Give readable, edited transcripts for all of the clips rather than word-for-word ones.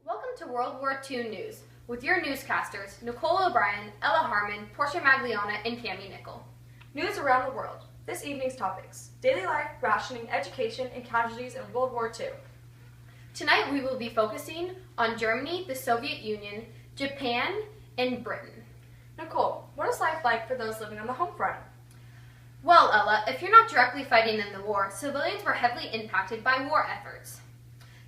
Welcome to World War II News with your newscasters, Nicole O'Brien, Ella Harmon, Portia Magliona, and Cami Nickel. News around the world. This evening's topics: daily life, rationing, education, and casualties in World War II. Tonight we will be focusing on Germany, the Soviet Union, Japan, and Britain. Nicole, what is life like for those living on the home front? Well, Ella, if you're not directly fighting in the war, civilians were heavily impacted by war efforts.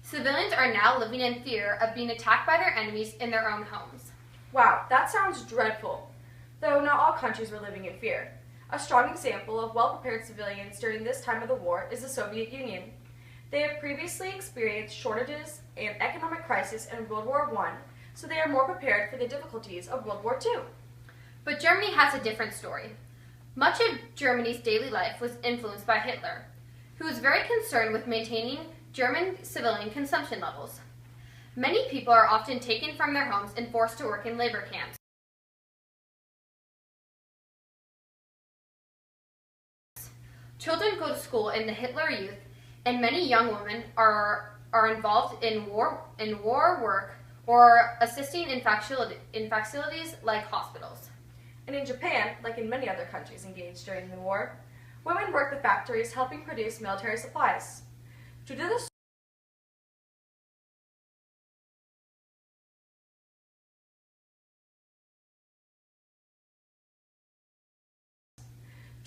Civilians are now living in fear of being attacked by their enemies in their own homes. Wow, that sounds dreadful. Though not all countries were living in fear. A strong example of well-prepared civilians during this time of the war is the Soviet Union. They have previously experienced shortages and economic crisis in World War I, so they are more prepared for the difficulties of World War II. But Germany has a different story. Much of Germany's daily life was influenced by Hitler, who was very concerned with maintaining German civilian consumption levels. Many people are often taken from their homes and forced to work in labor camps. Children go to school in the Hitler Youth, and many young women are involved in war work or assisting in facilities like hospitals. And in Japan, like in many other countries engaged during the war, women worked the factories helping produce military supplies. Due to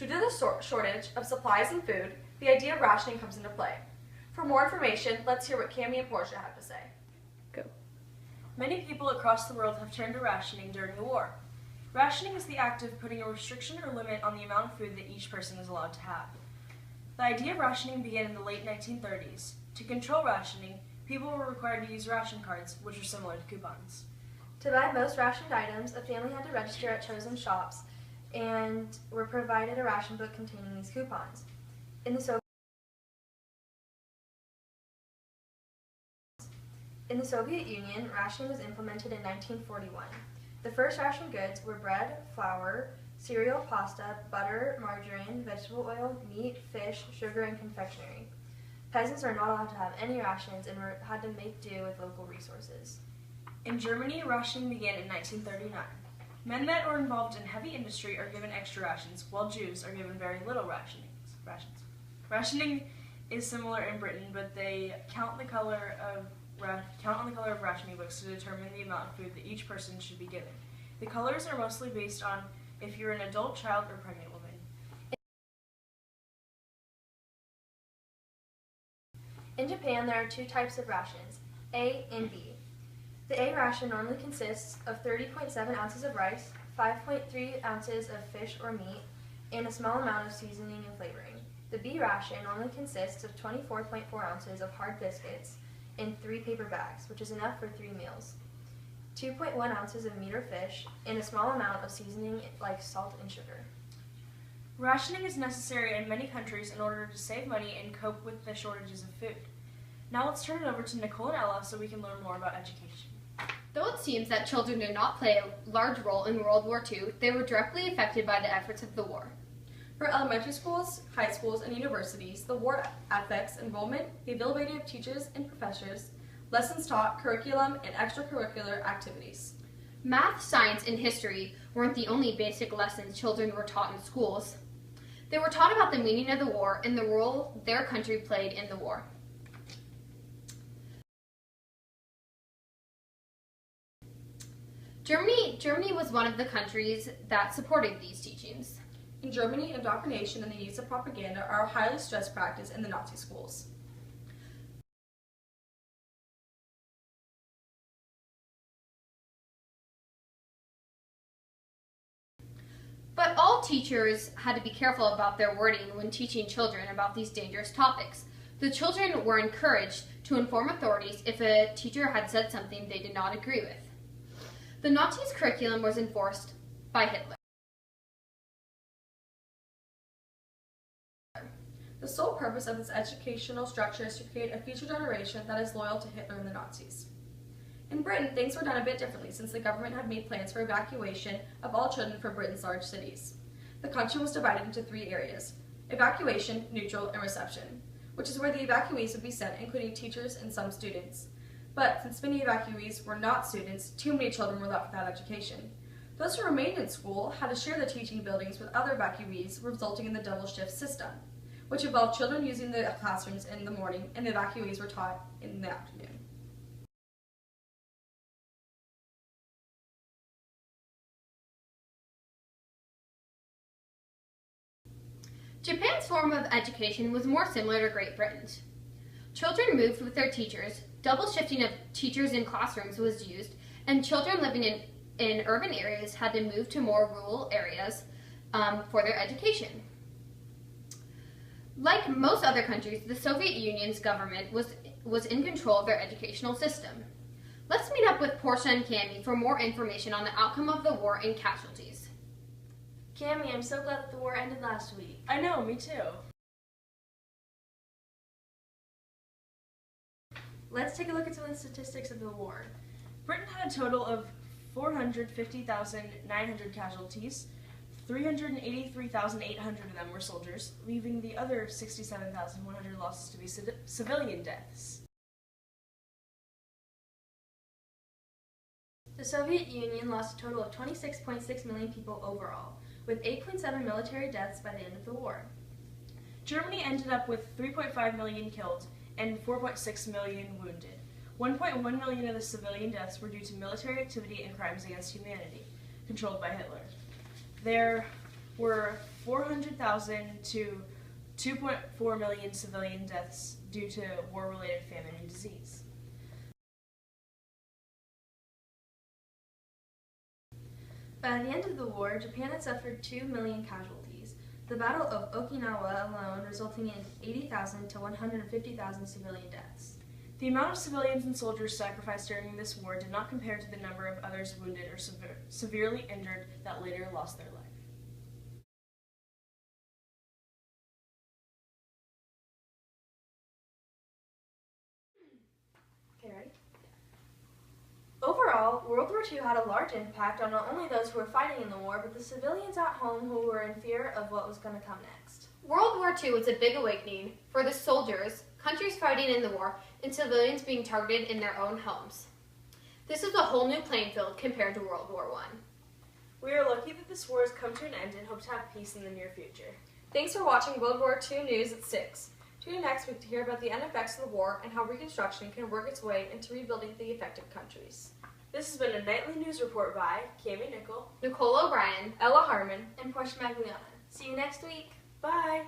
the shortage of supplies and food, the idea of rationing comes into play. For more information, let's hear what Cami and Portia have to say. Go. Many people across the world have turned to rationing during the war. Rationing is the act of putting a restriction or limit on the amount of food that each person is allowed to have. The idea of rationing began in the late 1930s. To control rationing, people were required to use ration cards, which are similar to coupons. To buy most rationed items, a family had to register at chosen shops and were provided a ration book containing these coupons. In the Soviet Union, rationing was implemented in 1941. The first ration goods were bread, flour, cereal, pasta, butter, margarine, vegetable oil, meat, fish, sugar, and confectionery. Peasants are not allowed to have any rations and had to make do with local resources. In Germany, rationing began in 1939. Men that were involved in heavy industry are given extra rations, while Jews are given very little rations. Rationing is similar in Britain, but they count on the color of rationing books to determine the amount of food that each person should be given. The colors are mostly based on if you're an adult, child, or pregnant woman. In Japan, there are two types of rations, A and B. The A ration normally consists of 30.7 ounces of rice, 5.3 ounces of fish or meat, and a small amount of seasoning and flavoring. The B ration normally consists of 24.4 ounces of hard biscuits in 3 paper bags, which is enough for 3 meals, 2.1 ounces of meat or fish, and a small amount of seasoning like salt and sugar. Rationing is necessary in many countries in order to save money and cope with the shortages of food. Now let's turn it over to Nicole and Ella so we can learn more about education. Though it seems that children did not play a large role in World War II, they were directly affected by the efforts of the war. For elementary schools, high schools, and universities, the war affects enrollment, the availability of teachers and professors, lessons taught, curriculum, and extracurricular activities. Math, science, and history weren't the only basic lessons children were taught in schools. They were taught about the meaning of the war and the role their country played in the war. Germany was one of the countries that supported these teachings. In Germany, indoctrination and the use of propaganda are a highly stressed practice in the Nazi schools. But all teachers had to be careful about their wording when teaching children about these dangerous topics. The children were encouraged to inform authorities if a teacher had said something they did not agree with. The Nazis' curriculum was enforced by Hitler. The sole purpose of this educational structure is to create a future generation that is loyal to Hitler and the Nazis. In Britain, things were done a bit differently since the government had made plans for evacuation of all children from Britain's large cities. The country was divided into 3 areas: evacuation, neutral, and reception, which is where the evacuees would be sent, including teachers and some students. But since many evacuees were not students, too many children were left without education. Those who remained in school had to share the teaching buildings with other evacuees, resulting in the double shift system, which involved children using the classrooms in the morning and the evacuees were taught in the afternoon. Japan's form of education was more similar to Great Britain's. Children moved with their teachers, double shifting of teachers in classrooms was used, and children living in urban areas had to move to more rural areas for their education. Like most other countries, the Soviet Union's government was in control of their educational system. Let's meet up with Portia and Cami for more information on the outcome of the war and casualties. Cami, I'm so glad that the war ended last week. I know, me too. Let's take a look at some of the statistics of the war. Britain had a total of 450,900 casualties. 383,800 of them were soldiers, leaving the other 67,100 losses to be civilian deaths. The Soviet Union lost a total of 26.6 million people overall, with 8.7 military deaths by the end of the war. Germany ended up with 3.5 million killed and 4.6 million wounded. 1.1 million of the civilian deaths were due to military activity and crimes against humanity, controlled by Hitler. There were 400,000 to 2.4 million civilian deaths due to war-related famine and disease. By the end of the war, Japan had suffered 2 million casualties, the Battle of Okinawa alone resulting in 80,000 to 150,000 civilian deaths. The amount of civilians and soldiers sacrificed during this war did not compare to the number of others wounded or severely injured that later lost their life. Okay, ready? Overall, World War II had a large impact on not only those who were fighting in the war, but the civilians at home who were in fear of what was going to come next. World War II was a big awakening for the soldiers, countries fighting in the war, and civilians being targeted in their own homes. This is a whole new playing field compared to World War I. We are lucky that this war has come to an end and hope to have peace in the near future. Thanks for watching World War II News at 6. Tune in next week to hear about the end effects of the war and how Reconstruction can work its way into rebuilding the affected countries. This has been a nightly news report by Cami Nickel, Nicole O'Brien, Ella Harmon, And Portia Magliana. See you next week. Bye!